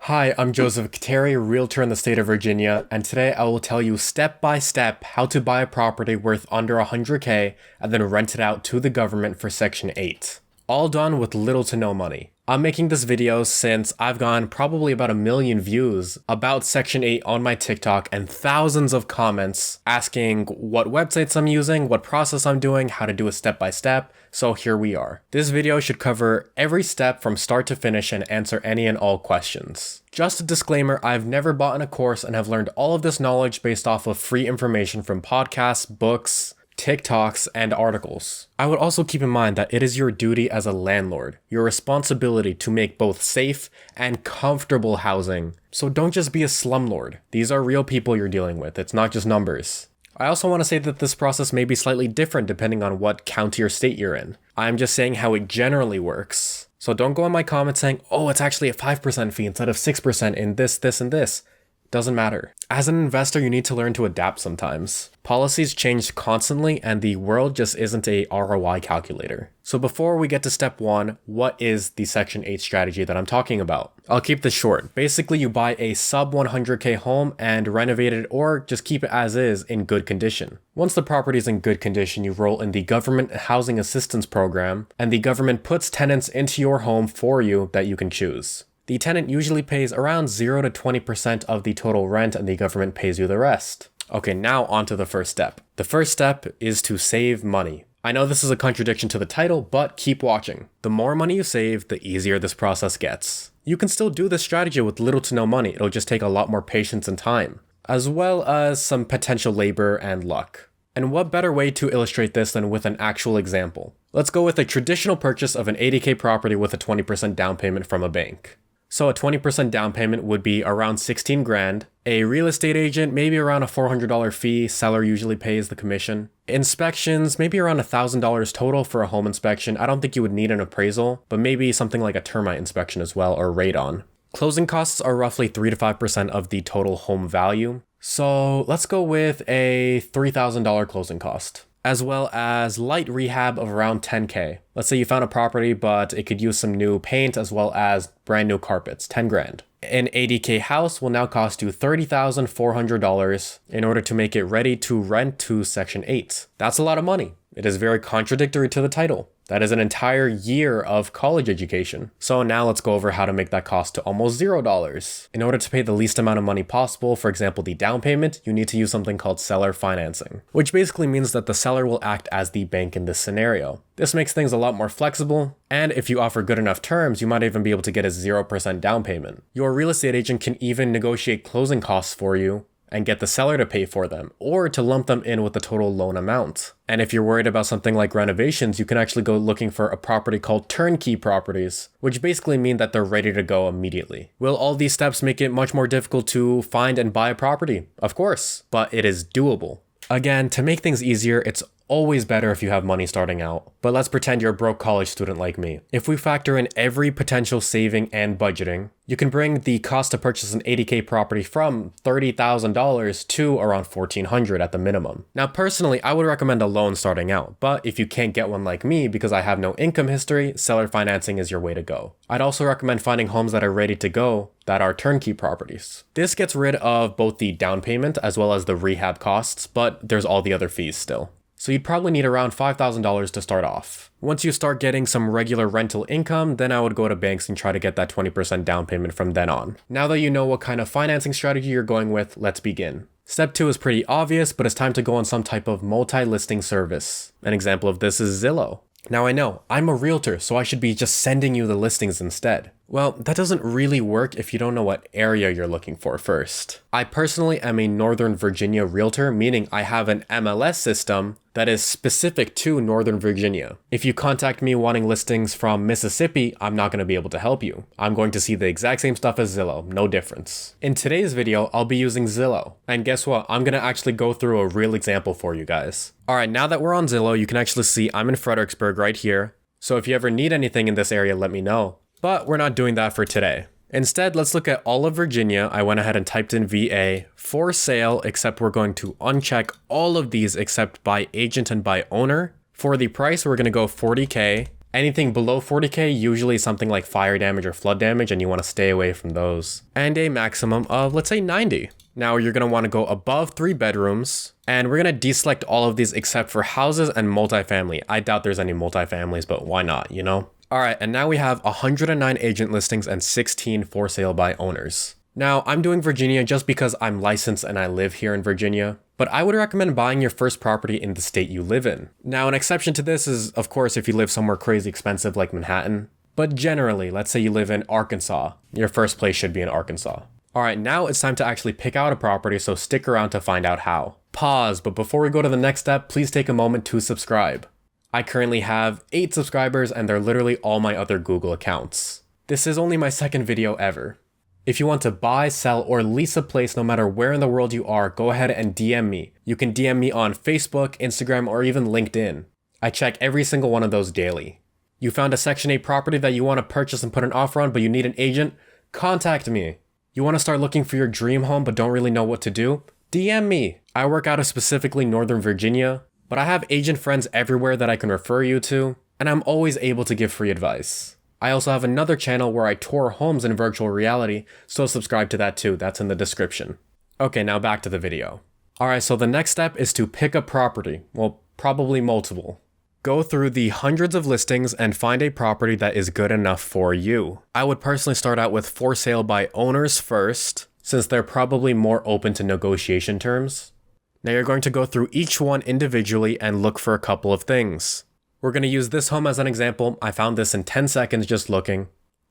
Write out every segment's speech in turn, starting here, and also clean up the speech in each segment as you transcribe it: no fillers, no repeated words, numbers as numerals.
Hi, I'm Joseph Khateri, realtor in the state of Virginia, and today I will tell you step by step how to buy a property worth under 100K and then rent it out to the government for Section 8. All done with little to no money. I'm making this video since I've gotten probably about 1 million views about Section 8 on my TikTok and thousands of comments asking what websites I'm using, what process I'm doing, how to do it step by step, so here we are. This video should cover every step from start to finish and answer any and all questions. Just a disclaimer, I've never bought in a course and have learned all of this knowledge based off of free information from podcasts, books, TikToks, and articles. I would also keep in mind that it is your duty as a landlord, your responsibility to make both safe and comfortable housing. So don't just be a slumlord. These are real people you're dealing with. It's not just numbers. I also want to say that this process may be slightly different depending on what county or state you're in. I'm just saying how it generally works. So don't go in my comments saying, oh, it's actually a 5% fee instead of 6% in this, and this. Doesn't matter. As an investor, you need to learn to adapt sometimes. Policies change constantly and the world just isn't a ROI calculator. So before we get to step 1, what is the Section 8 strategy that I'm talking about? I'll keep this short. Basically, you buy a sub 100K home and renovate it or just keep it as is in good condition. Once the property is in good condition, you roll in the government housing assistance program and the government puts tenants into your home for you that you can choose. The tenant usually pays around 0 to 20% of the total rent and the government pays you the rest. Okay, now on to the first step. The first step is to save money. I know this is a contradiction to the title, but keep watching. The more money you save, the easier this process gets. You can still do this strategy with little to no money. It'll just take a lot more patience and time, as well as some potential labor and luck. And what better way to illustrate this than with an actual example? Let's go with a traditional purchase of an 80K property with a 20% down payment from a bank. So a 20% down payment would be around 16 grand. A real estate agent, maybe around a $400 fee. Seller usually pays the commission. Inspections, maybe around $1,000 total for a home inspection. I don't think you would need an appraisal, but maybe something like a termite inspection as well, or radon. Closing costs are roughly 3 to 5% of the total home value. So let's go with a $3,000 closing cost, as well as light rehab of around 10K. Let's say you found a property, but it could use some new paint as well as brand new carpets, 10 grand. An 80K house will now cost you $30,400 in order to make it ready to rent to Section 8. That's a lot of money. It is very contradictory to the title. That is an entire year of college education. So now let's go over how to make that cost to almost $0. In order to pay the least amount of money possible, for example, the down payment, you need to use something called seller financing, which basically means that the seller will act as the bank in this scenario. This makes things a lot more flexible, and if you offer good enough terms, you might even be able to get a 0% down payment. Your real estate agent can even negotiate closing costs for you and get the seller to pay for them, or to lump them in with the total loan amount. And if you're worried about something like renovations, you can actually go looking for a property called turnkey properties, which basically mean that they're ready to go immediately. Will all these steps make it much more difficult to find and buy a property? Of course, but it is doable. Again, to make things easier, it's always better if you have money starting out. But let's pretend you're a broke college student like me. If we factor in every potential saving and budgeting, you can bring the cost to purchase an 80K property from $30,000 to around $1,400 at the minimum. Now, personally, I would recommend a loan starting out, but if you can't get one like me because I have no income history, seller financing is your way to go. I'd also recommend finding homes that are ready to go that are turnkey properties. This gets rid of both the down payment as well as the rehab costs, but there's all the other fees still. So you'd probably need around $5,000 to start off. Once you start getting some regular rental income, then I would go to banks and try to get that 20% down payment from then on. Now that you know what kind of financing strategy you're going with, let's begin. Step 2 is pretty obvious, but it's time to go on some type of multi-listing service. An example of this is Zillow. Now I know, I'm a realtor, so I should be just sending you the listings instead. Well, that doesn't really work if you don't know what area you're looking for first. I personally am a Northern Virginia realtor, meaning I have an MLS system that is specific to Northern Virginia. If you contact me wanting listings from Mississippi, I'm not going to be able to help you. I'm going to see the exact same stuff as Zillow, no difference. In today's video, I'll be using Zillow. And guess what? I'm going to actually go through a real example for you guys. Alright, now that we're on Zillow, you can actually see I'm in Fredericksburg right here. So if you ever need anything in this area, let me know. But we're not doing that for today. Instead, let's look at all of Virginia. I went ahead and typed in VA for sale, except we're going to uncheck all of these except by agent and by owner. For the price, we're going to go $40K. Anything below 40k, usually something like fire damage or flood damage, and you want to stay away from those. And a maximum of, let's say, 90. Now you're going to want to go above 3 bedrooms, and we're going to deselect all of these except for houses and multifamily. I doubt there's any multifamilies, but why not, you know? All right, and now we have 109 agent listings and 16 for sale by owners. Now, I'm doing Virginia just because I'm licensed and I live here in Virginia, but I would recommend buying your first property in the state you live in. Now, an exception to this is, of course, if you live somewhere crazy expensive like Manhattan, but generally, let's say you live in Arkansas, your first place should be in Arkansas. All right, now it's time to actually pick out a property, so stick around to find out how. Pause, but before we go to the next step, please take a moment to subscribe. I currently have 8 subscribers and they're literally all my other Google accounts. This is only my second video ever. If you want to buy, sell, or lease a place no matter where in the world you are, go ahead and DM me. You can DM me on Facebook, Instagram, or even LinkedIn. I check every single one of those daily. You found a Section 8 property that you want to purchase and put an offer on, but you need an agent? Contact me. You want to start looking for your dream home but don't really know what to do? DM me. I work out of specifically Northern Virginia, but I have agent friends everywhere that I can refer you to, and I'm always able to give free advice. I also have another channel where I tour homes in virtual reality, so subscribe to that too, that's in the description. Okay, now back to the video. Alright, so the next step is to pick a property, well, probably multiple. Go through the hundreds of listings and find a property that is good enough for you. I would personally start out with for sale by owners first, since they're probably more open to negotiation terms. Now you're going to go through each one individually and look for a couple of things. We're going to use this home as an example. I found this in 10 seconds just looking.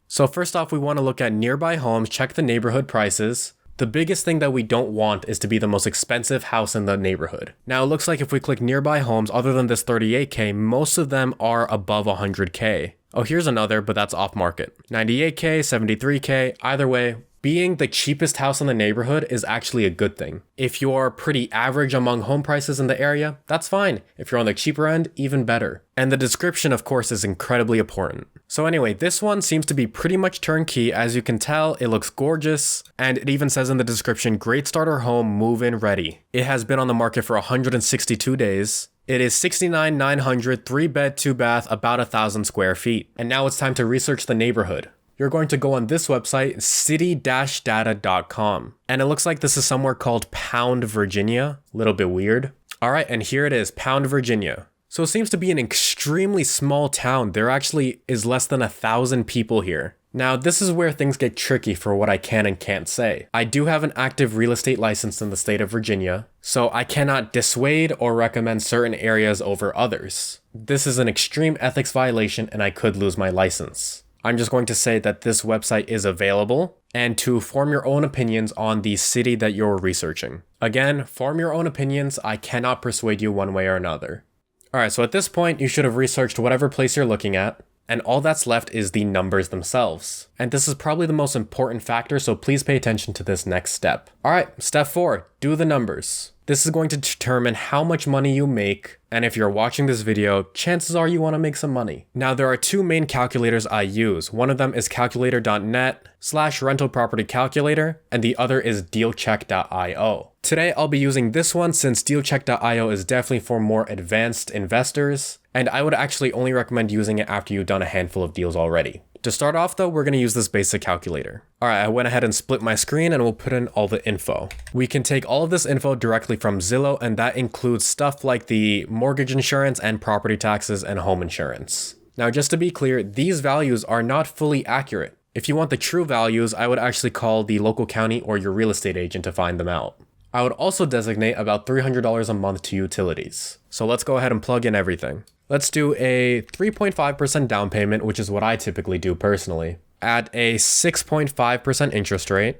So first off, we want to look at nearby homes, check the neighborhood prices. The biggest thing that we don't want is to be the most expensive house in the neighborhood. Now it looks like if we click nearby homes, other than this 38k, most of them are above 100k. Oh, here's another, but that's off market. 98k, 73k, either way, being the cheapest house in the neighborhood is actually a good thing. If you're pretty average among home prices in the area, that's fine. If you're on the cheaper end, even better. And the description, of course, is incredibly important. So anyway, this one seems to be pretty much turnkey. As you can tell, it looks gorgeous, and it even says in the description, great starter home, move-in ready. It has been on the market for 162 days. It is $69,900, 3-bed, 2-bath, about 1,000 square feet. And now it's time to research the neighborhood. You're going to go on this website, city-data.com. And it looks like this is somewhere called Pound, Virginia. A little bit weird. All right, and here it is, Pound, Virginia. So it seems to be an extremely small town. There actually is less than 1,000 people here. Now, this is where things get tricky for what I can and can't say. I do have an active real estate license in the state of Virginia, so I cannot dissuade or recommend certain areas over others. This is an extreme ethics violation and I could lose my license. I'm just going to say that this website is available and to form your own opinions on the city that you're researching. Again, form your own opinions. I cannot persuade you one way or another. All right, so at this point, you should have researched whatever place you're looking at, and all that's left is the numbers themselves. And this is probably the most important factor, so please pay attention to this next step. All right, step 4, do the numbers. This is going to determine how much money you make, and if you're watching this video, chances are you want to make some money. Now, there are 2 main calculators I use. One of them is calculator.net/rental property calculator, and the other is dealcheck.io. Today, I'll be using this one since dealcheck.io is definitely for more advanced investors, and I would actually only recommend using it after you've done a handful of deals already. To start off though, we're going to use this basic calculator. Alright, I went ahead and split my screen and we'll put in all the info. We can take all of this info directly from Zillow, and that includes stuff like the mortgage insurance and property taxes and home insurance. Now, just to be clear, these values are not fully accurate. If you want the true values, I would actually call the local county or your real estate agent to find them out. I would also designate about $300 a month to utilities. So let's go ahead and plug in everything. Let's do a 3.5% down payment, which is what I typically do personally, at a 6.5% interest rate.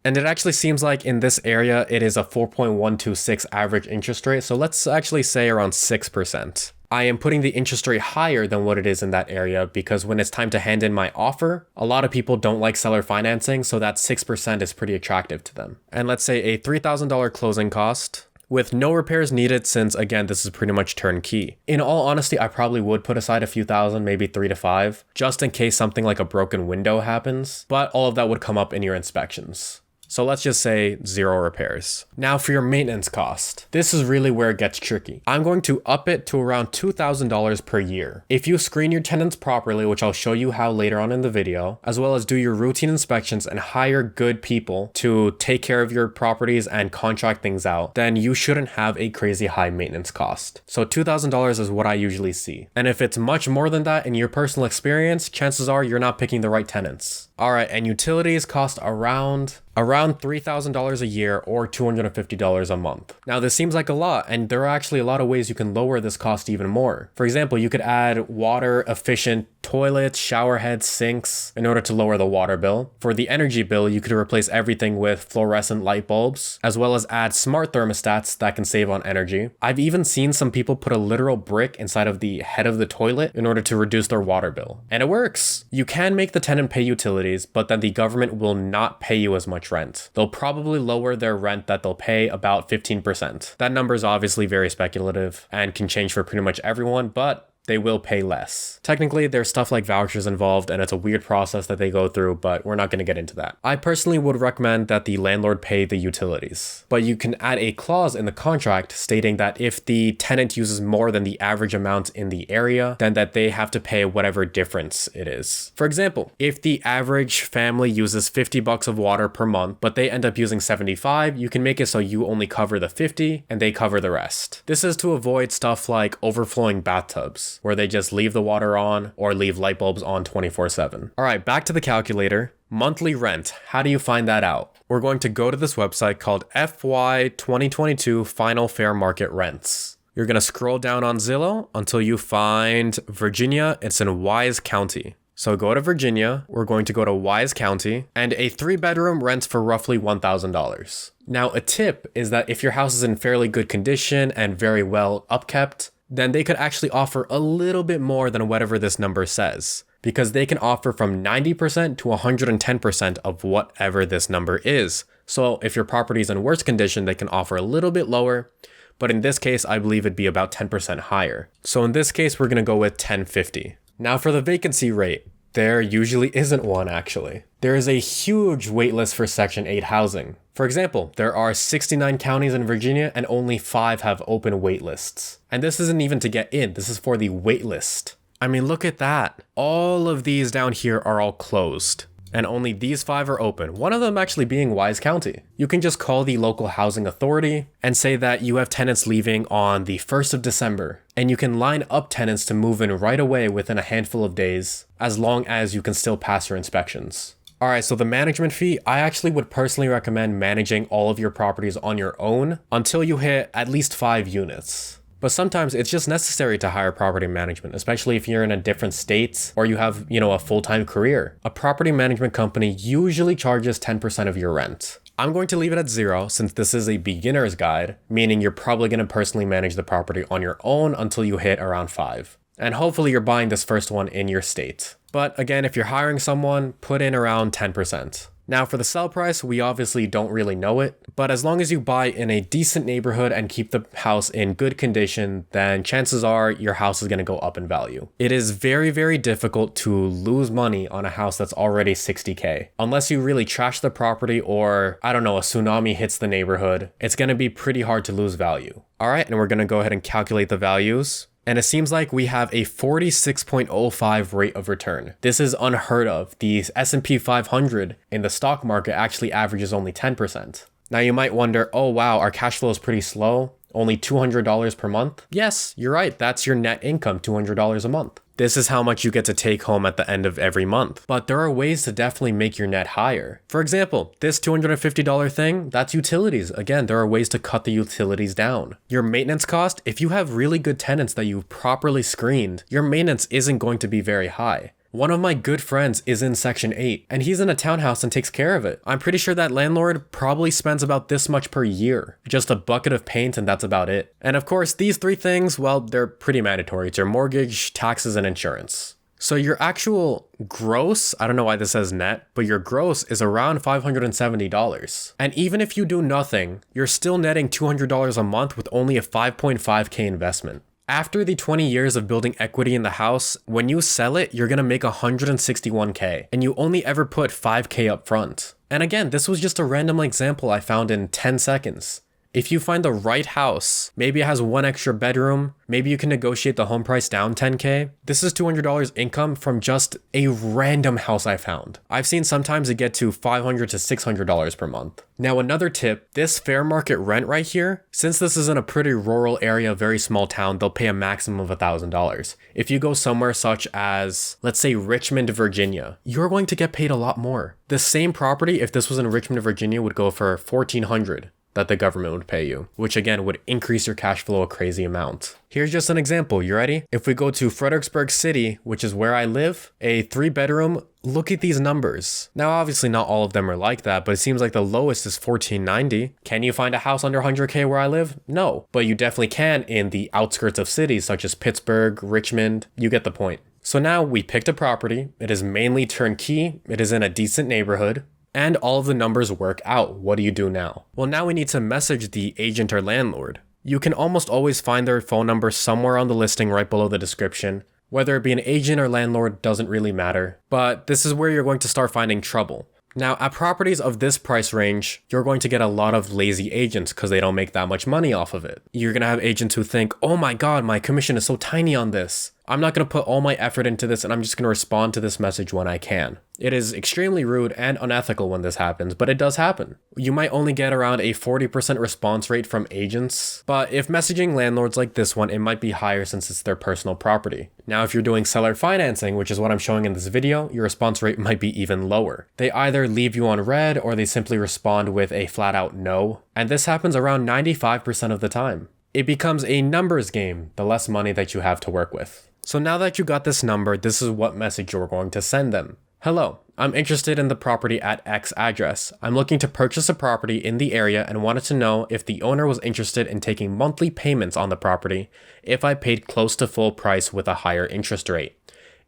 And it actually seems like in this area, it is a 4.126 average interest rate. So let's actually say around 6%. I am putting the interest rate higher than what it is in that area because when it's time to hand in my offer, a lot of people don't like seller financing, so that 6% is pretty attractive to them. And let's say a $3,000 closing cost with no repairs needed since, again, this is pretty much turnkey. In all honesty, I probably would put aside a few thousand, maybe 3 to 5, just in case something like a broken window happens, but all of that would come up in your inspections. So let's just say 0 repairs. Now for your maintenance cost. This is really where it gets tricky. I'm going to up it to around $2,000 per year. If you screen your tenants properly, which I'll show you how later on in the video, as well as do your routine inspections and hire good people to take care of your properties and contract things out, then you shouldn't have a crazy high maintenance cost. So $2,000 is what I usually see. And if it's much more than that in your personal experience, chances are you're not picking the right tenants. Alright, and utilities cost around $3,000 a year or $250 a month. Now this seems like a lot, and there are actually a lot of ways you can lower this cost even more. For example, you could add water efficient toilets, shower heads, sinks in order to lower the water bill. For the energy bill, you could replace everything with fluorescent light bulbs, as well as add smart thermostats that can save on energy. I've even seen some people put a literal brick inside of the head of the toilet in order to reduce their water bill. And it works. You can make the tenant pay utilities, but then the government will not pay you as much rent. They'll probably lower their rent that they'll pay about 15%. That number is obviously very speculative and can change for pretty much everyone, but they will pay less. Technically, there's stuff like vouchers involved, and it's a weird process that they go through, but we're not going to get into that. I personally would recommend that the landlord pay the utilities, but you can add a clause in the contract stating that if the tenant uses more than the average amount in the area, then that they have to pay whatever difference it is. For example, if the average family uses $50 of water per month, but they end up using 75, you can make it so you only cover the 50 and they cover the rest. This is to avoid stuff like overflowing bathtubs, where they just leave the water on or leave light bulbs on 24/7. All right, back to the calculator. Monthly rent. How do you find that out? We're going to go to this website called FY 2022 Final Fair Market Rents. You're going to scroll down on Zillow until you find Virginia. It's in Wise County. So go to Virginia, we're going to go to Wise County, and a 3-bedroom rents for roughly $1,000. Now, a tip is that if your house is in fairly good condition and very well upkept, then they could actually offer a little bit more than whatever this number says, because they can offer from 90% to 110% of whatever this number is. So if your property is in worse condition, they can offer a little bit lower, but in this case, I believe it'd be about 10% higher. So in this case, we're gonna go with 1050. Now for the vacancy rate, there usually isn't one actually. There is a huge waitlist for Section 8 housing. For example, there are 69 counties in Virginia and only 5 have open waitlists. And this isn't even to get in, this is for the waitlist. I mean, look at that. All of these down here are all closed, and only these 5 are open, one of them actually being Wise County. You can just call the local housing authority and say that you have tenants leaving on the 1st of December, and you can line up tenants to move in right away within a handful of days, as long as you can still pass your inspections. Alright, so the management fee, I actually would personally recommend managing all of your properties on your own until you hit at least 5 units. But sometimes it's just necessary to hire property management, especially if you're in a different state or you have, a full-time career. A property management company usually charges 10% of your rent. I'm going to leave it at 0 since this is a beginner's guide, meaning you're probably going to personally manage the property on your own until you hit around 5. And hopefully you're buying this first one in your state. But again, if you're hiring someone, put in around 10%. Now for the sell price, we obviously don't really know it, but as long as you buy in a decent neighborhood and keep the house in good condition, then chances are your house is going to go up in value. It is very, very difficult to lose money on a house that's already 60K. Unless you really trash the property or, a tsunami hits the neighborhood, it's going to be pretty hard to lose value. All right, and we're going to go ahead and calculate the values. And it seems like we have a 46.05 rate of return. This is unheard of. The S&P 500 in the stock market actually averages only 10%. Now you might wonder, oh wow, our cash flow is pretty slow. Only $200 per month? Yes, you're right. That's your net income, $200 a month. This is how much you get to take home at the end of every month. But there are ways to definitely make your net higher. For example, this $250 thing, that's utilities. Again, there are ways to cut the utilities down. Your maintenance cost, if you have really good tenants that you've properly screened, your maintenance isn't going to be very high. One of my good friends is in Section 8, and he's in a townhouse and takes care of it. I'm pretty sure that landlord probably spends about this much per year. Just a bucket of paint and that's about it. And of course, these 3 things, well, they're pretty mandatory. It's your mortgage, taxes, and insurance. So your actual gross, I don't know why this says net, but your gross is around $570. And even if you do nothing, you're still netting $200 a month with only a 5.5K investment. After the 20 years of building equity in the house, when you sell it, you're gonna make 161K, and you only ever put 5K up front. And again, this was just a random example I found in 10 seconds. If you find the right house, maybe it has one extra bedroom, maybe you can negotiate the home price down 10K. This is $200 income from just a random house I found. I've seen sometimes it get to $500 to $600 per month. Now another tip, this fair market rent right here, since this is in a pretty rural area, very small town, they'll pay a maximum of $1,000. If you go somewhere such as, let's say Richmond, Virginia, you're going to get paid a lot more. The same property, if this was in Richmond, Virginia, would go for $1,400. That the government would pay you, which again would increase your cash flow a crazy amount. Here's just an example, you ready? If we go to Fredericksburg City, which is where I live, a 3-bedroom, look at these numbers. Now obviously not all of them are like that, but it seems like the lowest is $1,490. Can you find a house under 100K where I live? No, but you definitely can in the outskirts of cities such as Pittsburgh, Richmond, you get the point. So now we picked a property, it is mainly turnkey, it is in a decent neighborhood, and all of the numbers work out. What do you do now? Well, now we need to message the agent or landlord. You can almost always find their phone number somewhere on the listing right below the description. Whether it be an agent or landlord doesn't really matter, but this is where you're going to start finding trouble. Now, at properties of this price range, you're going to get a lot of lazy agents because they don't make that much money off of it. You're going to have agents who think, oh my god, my commission is so tiny on this. I'm not going to put all my effort into this and I'm just going to respond to this message when I can. It is extremely rude and unethical when this happens, but it does happen. You might only get around a 40% response rate from agents, but if messaging landlords like this one, it might be higher since it's their personal property. Now, if you're doing seller financing, which is what I'm showing in this video, your response rate might be even lower. They either leave you on red or they simply respond with a flat out no, and this happens around 95% of the time. It becomes a numbers game the less money that you have to work with. So now that you got this number, this is what message you're going to send them. Hello, I'm interested in the property at X address. I'm looking to purchase a property in the area and wanted to know if the owner was interested in taking monthly payments on the property if I paid close to full price with a higher interest rate.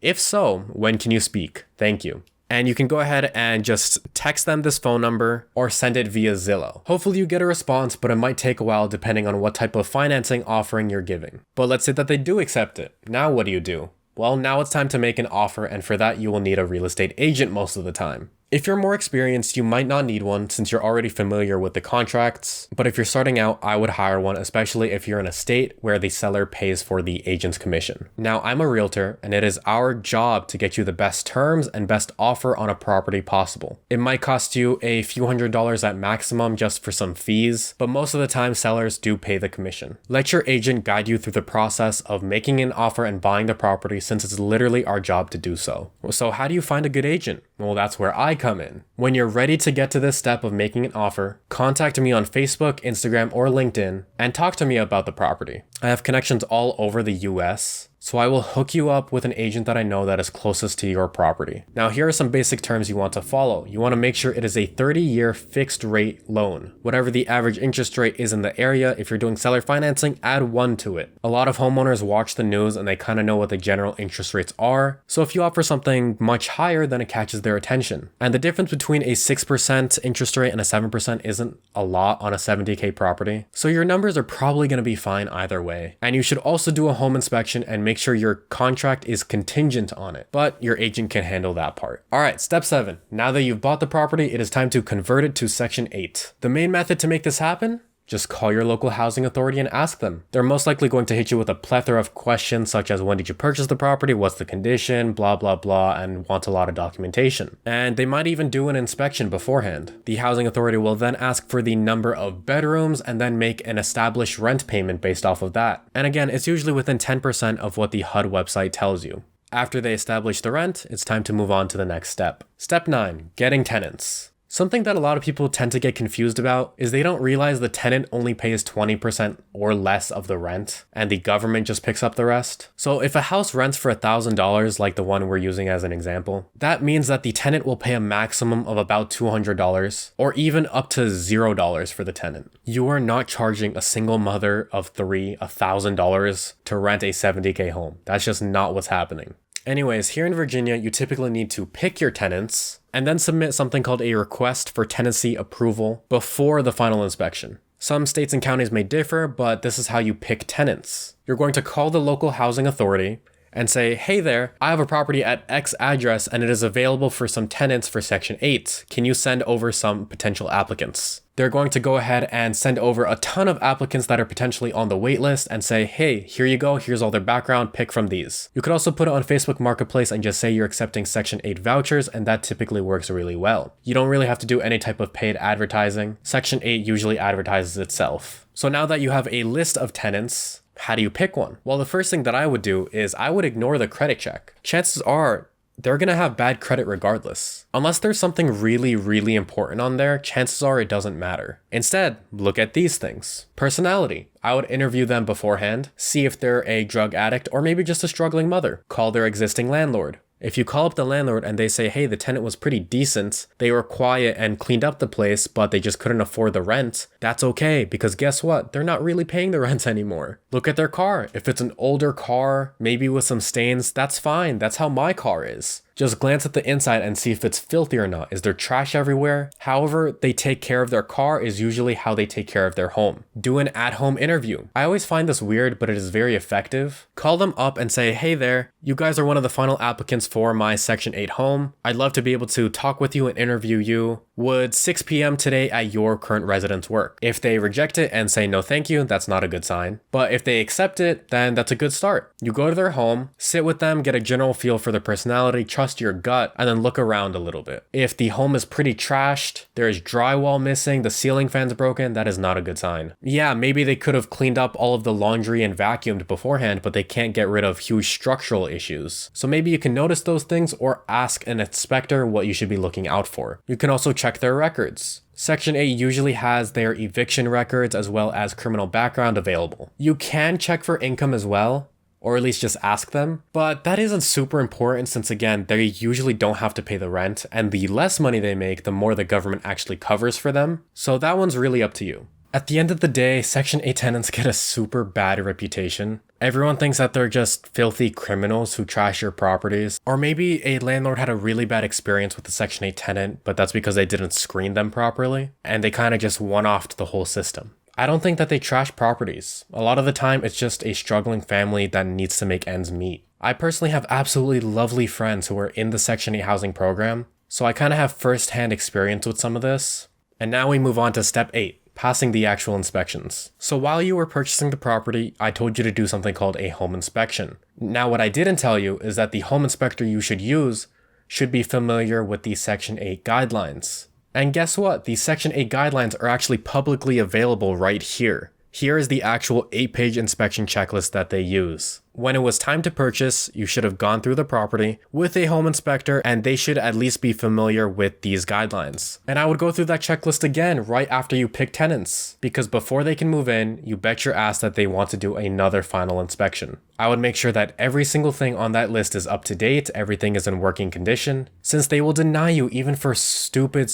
If so, when can you speak? Thank you. And you can go ahead and just text them this phone number or send it via Zillow. Hopefully you get a response, but it might take a while depending on what type of financing offering you're giving. But let's say that they do accept it. Now what do? Well, now it's time to make an offer, and for that you will need a real estate agent most of the time. If you're more experienced, you might not need one since you're already familiar with the contracts, but if you're starting out, I would hire one, especially if you're in a state where the seller pays for the agent's commission. Now, I'm a realtor, and it is our job to get you the best terms and best offer on a property possible. It might cost you a few $100s at maximum just for some fees, but most of the time sellers do pay the commission. Let your agent guide you through the process of making an offer and buying the property since it's literally our job to do so. So how do you find a good agent? Well, that's where I come in. When you're ready to get to this step of making an offer, contact me on Facebook, Instagram, or LinkedIn and talk to me about the property. I have connections all over the US, so I will hook you up with an agent that I know that is closest to your property. Now, here are some basic terms you want to follow. You want to make sure it is a 30-year fixed rate loan. Whatever the average interest rate is in the area, if you're doing seller financing, add 1 to it. A lot of homeowners watch the news and they kind of know what the general interest rates are. So if you offer something much higher, then it catches their attention. And the difference between a 6% interest rate and a 7% isn't a lot on a 70K property. So your numbers are probably going to be fine either way. And you should also do a home inspection and make sure your contract is contingent on it, but your agent can handle that part. All right, step 7. Now that you've bought the property, it is time to convert it to Section 8. The main method to make this happen? Just call your local housing authority and ask them. They're most likely going to hit you with a plethora of questions such as when did you purchase the property, what's the condition, blah, blah, blah, and want a lot of documentation. And they might even do an inspection beforehand. The housing authority will then ask for the number of bedrooms and then make an established rent payment based off of that. And again, it's usually within 10% of what the HUD website tells you. After they establish the rent, it's time to move on to the next step. Step 9, getting tenants. Something that a lot of people tend to get confused about is they don't realize the tenant only pays 20% or less of the rent, and the government just picks up the rest. So if a house rents for $1,000, like the one we're using as an example, that means that the tenant will pay a maximum of about $200, or even up to $0 for the tenant. You are not charging a single mother of 3 $1,000 to rent a 70K home. That's just not what's happening. Anyways, here in Virginia, you typically need to pick your tenants and then submit something called a request for tenancy approval before the final inspection. Some states and counties may differ, but this is how you pick tenants. You're going to call the local housing authority and say, hey there, I have a property at X address and it is available for some tenants for Section 8. Can you send over some potential applicants? They're going to go ahead and send over a ton of applicants that are potentially on the wait list and say, hey, here you go, here's all their background, pick from these. You could also put it on Facebook Marketplace and just say you're accepting Section 8 vouchers, and that typically works really well. You don't really have to do any type of paid advertising. Section 8 usually advertises itself. So now that you have a list of tenants, how do you pick one? Well, the first thing that I would do is I would ignore the credit check. Chances are they're going to have bad credit regardless. Unless there's something really, really important on there, chances are it doesn't matter. Instead, look at these things. Personality. I would interview them beforehand, see if they're a drug addict or maybe just a struggling mother. Call their existing landlord. If you call up the landlord and they say, hey, the tenant was pretty decent, they were quiet and cleaned up the place, but they just couldn't afford the rent, that's okay, because guess what? They're not really paying the rent anymore. Look at their car. If it's an older car, maybe with some stains, that's fine. That's how my car is. Just glance at the inside and see if it's filthy or not. Is there trash everywhere? However they take care of their car is usually how they take care of their home. Do an at-home interview. I always find this weird, but it is very effective. Call them up and say, hey there, you guys are one of the final applicants for my Section 8 home. I'd love to be able to talk with you and interview you. Would 6 p.m. today at your current residence work? If they reject it and say no thank you, that's not a good sign. But if they accept it, then that's a good start. You go to their home, sit with them, get a general feel for their personality, trust your gut, and then look around a little bit. If the home is pretty trashed, there's drywall missing, the ceiling fan's broken, that is not a good sign. Yeah, maybe they could have cleaned up all of the laundry and vacuumed beforehand, but they can't get rid of huge structural issues. So maybe you can notice those things or ask an inspector what you should be looking out for. You can also check their records. Section 8 usually has their eviction records as well as criminal background available. You can check for income as well, or at least just ask them, but that isn't super important since again, they usually don't have to pay the rent, and the less money they make, the more the government actually covers for them. So that one's really up to you. At the end of the day, Section 8 tenants get a super bad reputation. Everyone thinks that they're just filthy criminals who trash your properties. Or maybe a landlord had a really bad experience with a Section 8 tenant, but that's because they didn't screen them properly, and they kind of just one-offed the whole system. I don't think that they trash properties. A lot of the time, it's just a struggling family that needs to make ends meet. I personally have absolutely lovely friends who are in the Section 8 housing program, so I kind of have first-hand experience with some of this. And now we move on to step 8. Passing the actual inspections. So while you were purchasing the property, I told you to do something called a home inspection. Now what I didn't tell you is that the home inspector you should use should be familiar with the Section 8 guidelines. And guess what? The Section 8 guidelines are actually publicly available right here. Here is the actual 8-page inspection checklist that they use. When it was time to purchase, you should have gone through the property with a home inspector and they should at least be familiar with these guidelines. And I would go through that checklist again right after you pick tenants, because before they can move in, you bet your ass that they want to do another final inspection. I would make sure that every single thing on that list is up to date, everything is in working condition, since they will deny you even for stupid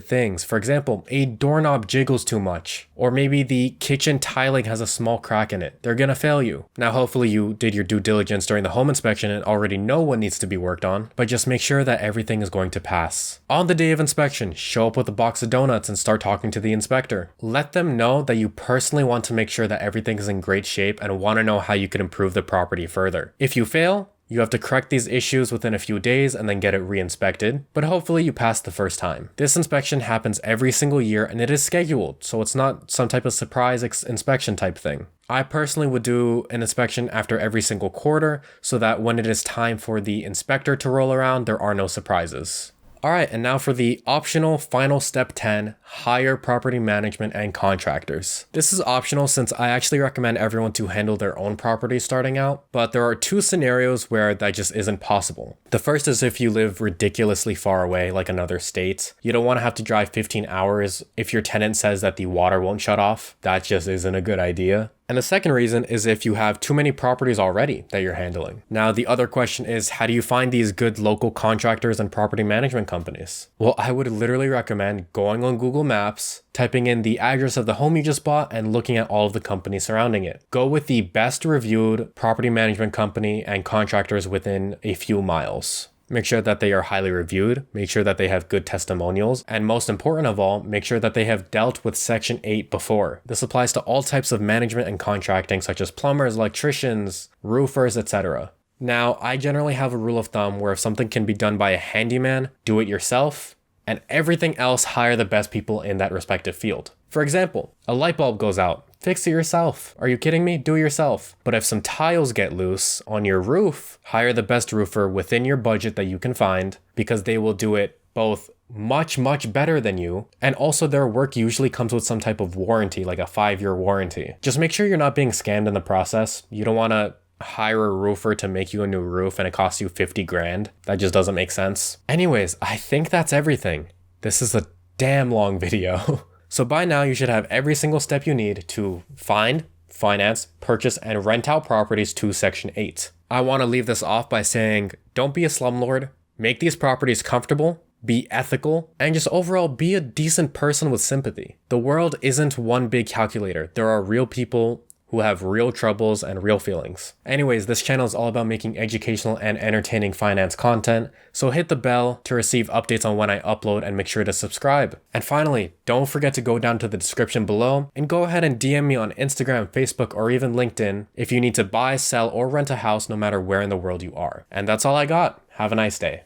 things. For example, a doorknob jiggles too much, or maybe the kitchen tiling has a small crack in it. They're gonna fail you. Now hopefully you did your due diligence during the home inspection and already know what needs to be worked on, but just make sure that everything is going to pass. On the day of inspection, show up with a box of donuts and start talking to the inspector. Let them know that you personally want to make sure that everything is in great shape and want to know how you can improve the property further. If you fail, you have to correct these issues within a few days and then get it re-inspected, but hopefully you passed the first time. This inspection happens every single year and it is scheduled, so it's not some type of surprise inspection type thing. I personally would do an inspection after every single quarter so that when it is time for the inspector to roll around, there are no surprises. Alright, and now for the optional final step 10, hire property management and contractors. This is optional since I actually recommend everyone to handle their own property starting out, but there are two scenarios where that just isn't possible. The first is if you live ridiculously far away, like another state. You don't want to have to drive 15 hours if your tenant says that the water won't shut off. That just isn't a good idea. And the second reason is if you have too many properties already that you're handling. Now, the other question is, how do you find these good local contractors and property management companies? Well, I would literally recommend going on Google Maps, typing in the address of the home you just bought, and looking at all of the companies surrounding it. Go with the best reviewed property management company and contractors within a few miles. Make sure that they are highly reviewed, make sure that they have good testimonials, and most important of all, make sure that they have dealt with Section 8 before. This applies to all types of management and contracting such as plumbers, electricians, roofers, etc. Now, I generally have a rule of thumb where if something can be done by a handyman, do it yourself, and everything else hire the best people in that respective field. For example, a light bulb goes out. Fix it yourself. Are you kidding me? Do it yourself. But if some tiles get loose on your roof, hire the best roofer within your budget that you can find because they will do it both much better than you, and also their work usually comes with some type of warranty, like a 5-year warranty. Just make sure you're not being scammed in the process. You don't want to hire a roofer to make you a new roof and it costs you 50 grand. That just doesn't make sense. Anyways, I think that's everything. This is a damn long video. So by now you should have every single step you need to find, finance, purchase, and rent out properties to Section 8. I want to leave this off by saying, don't be a slumlord, make these properties comfortable, be ethical, and just overall be a decent person with sympathy. The world isn't one big calculator. There are real people who have real troubles and real feelings. Anyways, this channel is all about making educational and entertaining finance content, so hit the bell to receive updates on when I upload and make sure to subscribe. And finally, don't forget to go down to the description below and go ahead and DM me on Instagram, Facebook, or even LinkedIn if you need to buy, sell, or rent a house no matter where in the world you are. And that's all I got. Have a nice day.